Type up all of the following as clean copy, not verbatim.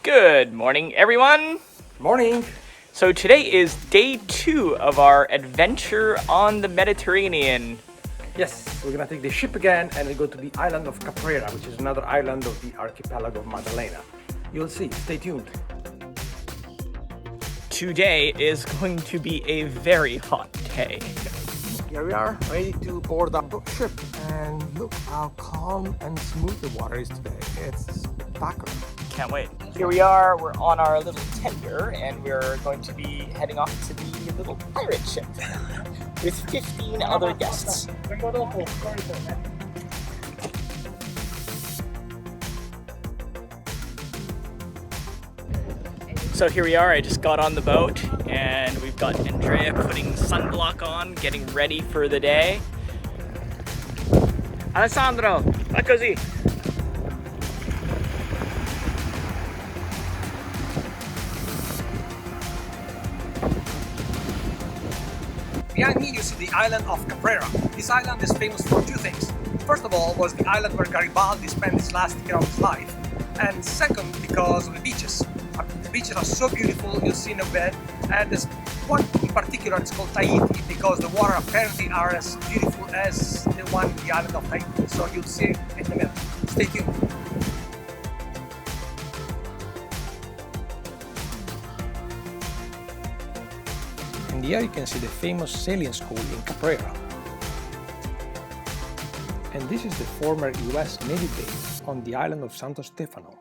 Good morning, everyone. Morning. So today is day 2 of our adventure on the Mediterranean. Yes, we're gonna take the ship again and we go to the island of Caprera, which is another island of the archipelago of Maddalena. You'll see, stay tuned. Today is going to be a very hot day. Here we are, ready to board up the ship, and look how calm and smooth the water is today. It's spectacular. Can't wait. Here we are, we're on our little tender and we're going to be heading off to the little pirate ship with 15 other guests. So here we are, I just got on the boat and we've got Andrea putting sunblock on, getting ready for the day. Alessandro, fa così. Behind me you see the island of Caprera. This island is famous for two things. First of all was the island where Garibaldi spent his last year of his life. And second, because of the beaches. The beaches are so beautiful, you'll see in a bit. And there's one in particular, it's called Tahiti, because the water apparently are as beautiful as the one in the island of Tahiti. So you'll see it in a minute. Stay tuned. And here you can see the famous sailing school in Caprera. And this is the former US Navy base on the island of Santo Stefano.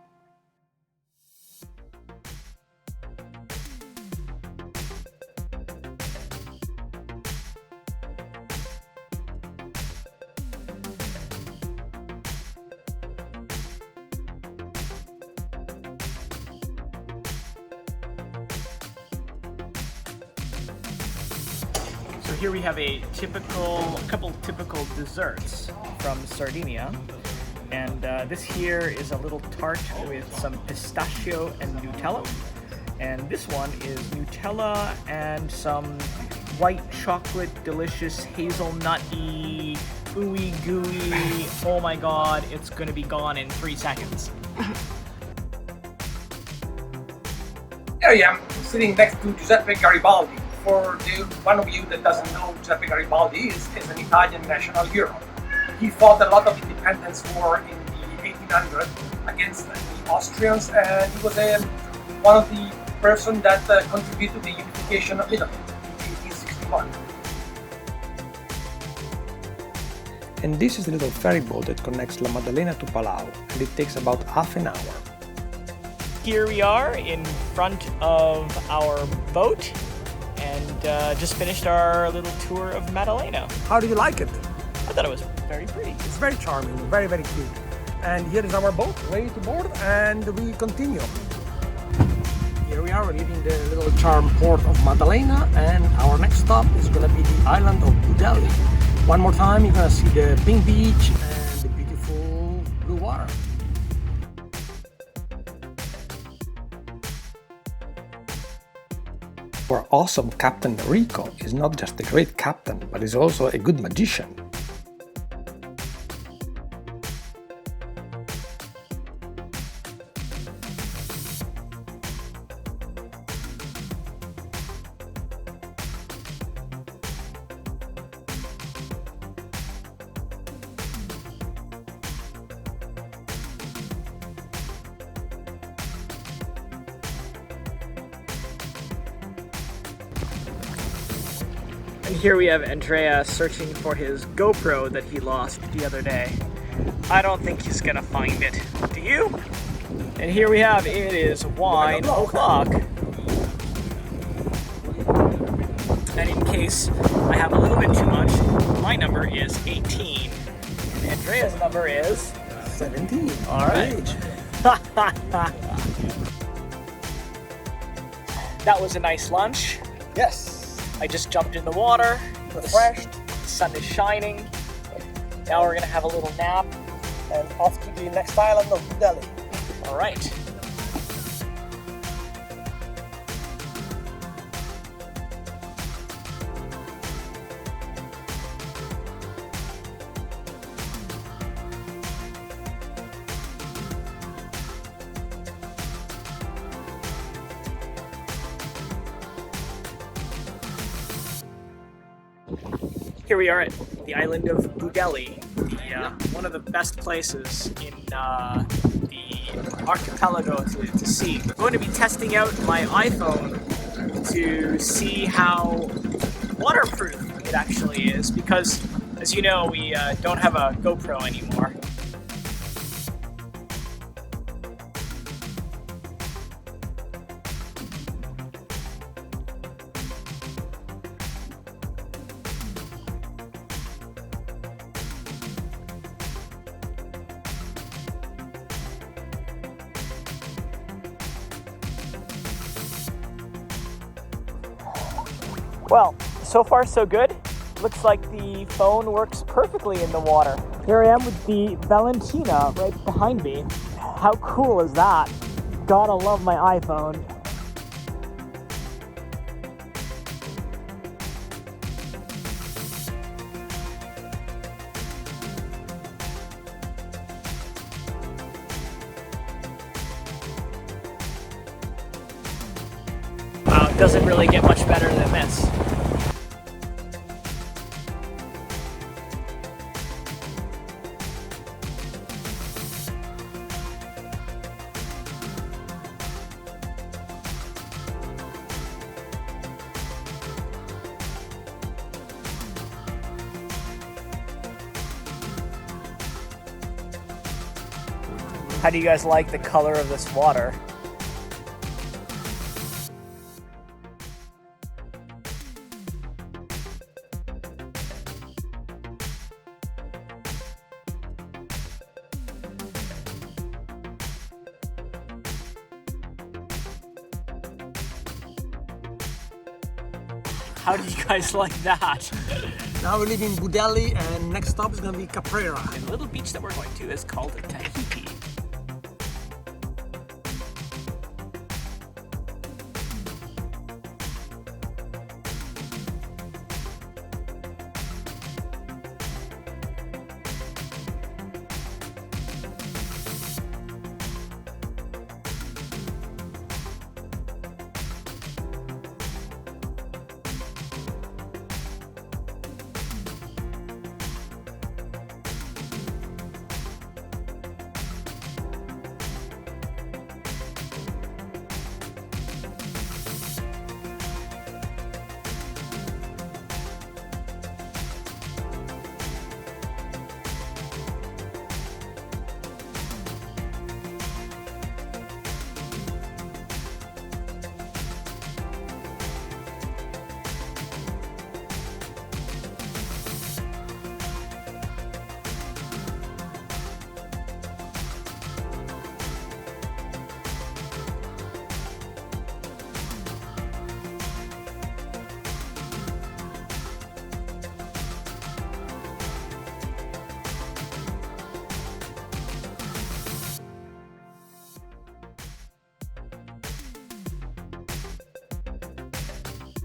So here we have a couple typical desserts from Sardinia. And this here is a little tart with some pistachio and Nutella. And this one is Nutella and some white chocolate, delicious hazelnutty, ooey gooey. Oh my god, it's gonna be gone in 3 seconds. Here I am, sitting next to Giuseppe Garibaldi. For one of you that doesn't know, Giuseppe Garibaldi is an Italian national hero. He fought a lot of independence war in the 1800s against the Austrians, and he was one of the person that contributed to the unification of Italy in 1861. And this is the little ferry boat that connects La Maddalena to Palau, and it takes about half an hour. Here we are in front of our boat and just finished our little tour of Maddalena. How do you like it? I thought it was very pretty. It's very charming, very, very cute. And here is our boat, ready to board, and we continue. Here we are, leaving the little charm port of Maddalena, and our next stop is going to be the island of Budelli. One more time, you're going to see the pink beach and the beautiful blue water. Our awesome Captain Enrico is not just a great captain, but is also a good magician. And here we have Andrea searching for his GoPro that he lost the other day. I don't think he's gonna find it. Do you? And here we have, it is wine o'clock. And in case I have a little bit too much, my number is 18. And Andrea's number is 17. All right. That was a nice lunch. Yes. I just jumped in the water, refreshed, the sun is shining. Now we're gonna have a little nap. And off to the next island of Budelli. All right. Here we are at the island of Budelli, one of the best places in the archipelago to see. I'm going to be testing out my iPhone to see how waterproof it actually is, because as you know, we don't have a GoPro anymore. Well, so far so good. Looks like the phone works perfectly in the water. Here I am with the Valentina right behind me. How cool is that? Gotta love my iPhone. Wow, it doesn't really get much better than this. How do you guys like the color of this water? How did you guys like that? Now we live in Budelli, and next stop is gonna be Caprera. And the little beach that we're going to is called Tahiti.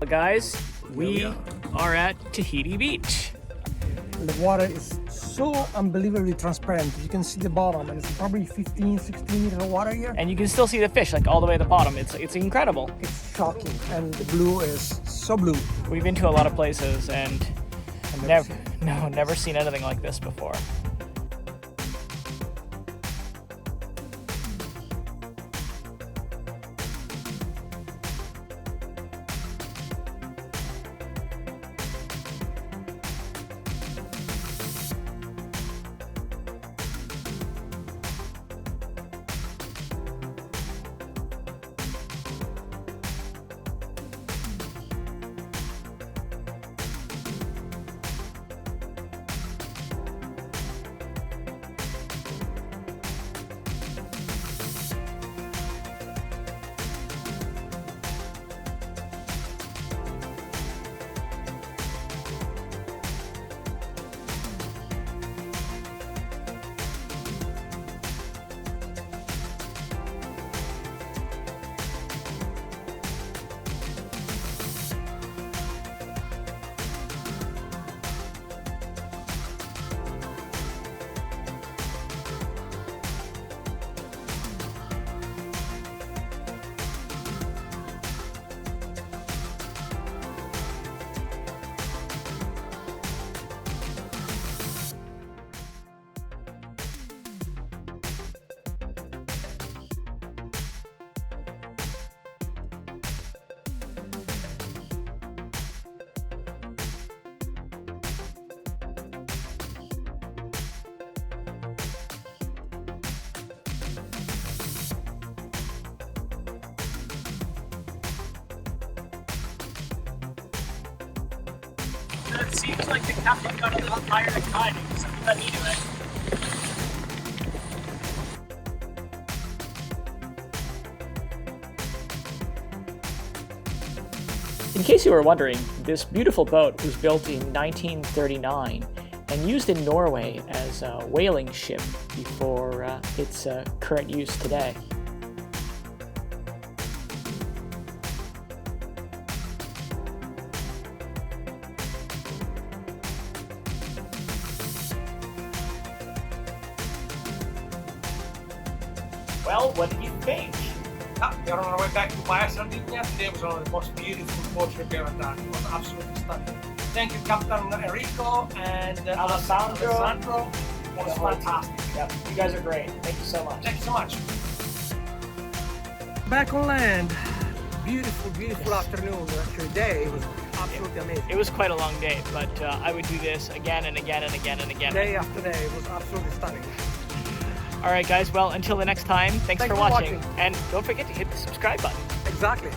Guys, we are at Tahiti Beach. The water is so unbelievably transparent. You can see the bottom, and it's probably 15, 16 meters of water here. And you can still see the fish like all the way at the bottom. It's incredible. It's shocking, and the blue is so blue. We've been to a lot of places and never seen anything like this before. It seems like the captain got a little tired of guiding, so but anyway. In case you were wondering, this beautiful boat was built in 1939 and used in Norway as a whaling ship before its current use today. Well, what did you think? We are on our way back to Baja Sardinia. Today was one of the most beautiful boat trips we ever done. It was absolutely stunning. Thank you, Captain Enrico and Alessandro. It was fantastic. Yeah, you guys are great. Thank you so much. Thank you so much. Back on land. Beautiful, beautiful afternoon. Actually, day was absolutely amazing. It was quite a long day, but I would do this again and again and again and again. Day after day, it was absolutely stunning. All right, guys. Well, until the next time, thanks for watching. And don't forget to hit the subscribe button. Exactly.